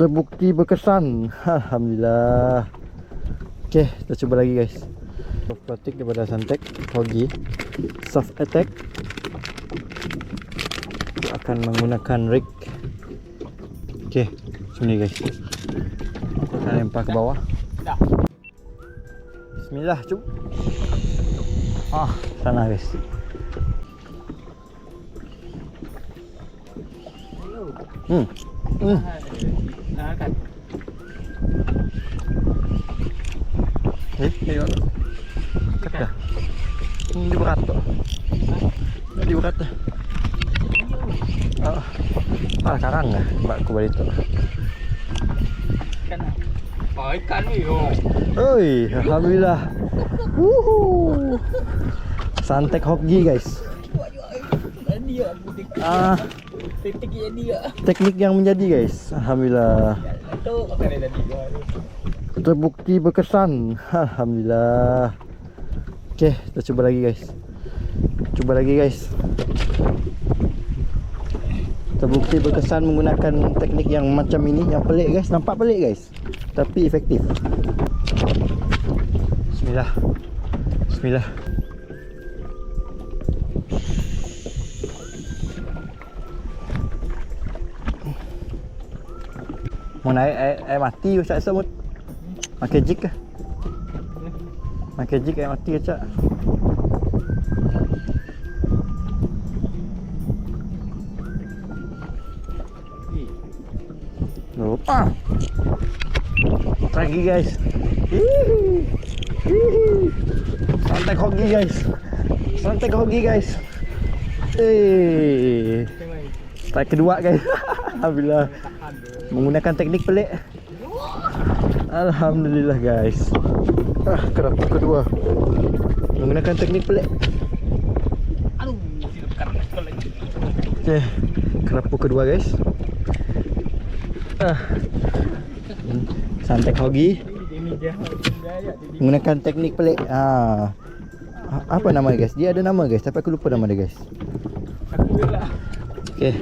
Terbukti berkesan. Alhamdulillah. Okey, kita cuba lagi guys. Protik daripada Suntec Hoggy Soft Attack. Aku akan menggunakan rig. Okey, sini guys. Aku akan lempar ke bawah. Bismillah, cuba. Sana guys. Tengok. Kata. Ini berat tu. Ini berat tu. Sekarang lah buat aku balik tu. Ikan. Ikan ni. Oi, alhamdulillah. Suntec Hoggy guys. Teknik yang menjadi guys. Alhamdulillah. Terbukti berkesan. Alhamdulillah. Okey, kita cuba lagi guys. Cuba lagi guys. Terbukti berkesan menggunakan teknik yang macam ini, yang pelik guys. Nampak pelik guys, tapi efektif. Bismillah. Bismillah. Mau naik air mati Ustaz semut. Makan jig ke? Makan jig air mati Ustaz. Lupa. Lagi guys. Suntec Hoggy guys. Suntec Hoggy guys. Strike kedua guys. Alhamdulillah. Menggunakan teknik pelik. Alhamdulillah guys. Kerapu kedua menggunakan teknik pelik. Okey, kerapu kedua guys. Suntec Hoggy menggunakan teknik pelik. Apa nama dia guys? Dia ada nama guys, tapi aku lupa nama dia guys. Okey,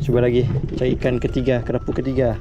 cuba lagi cari ikan ketiga, kerapu ketiga.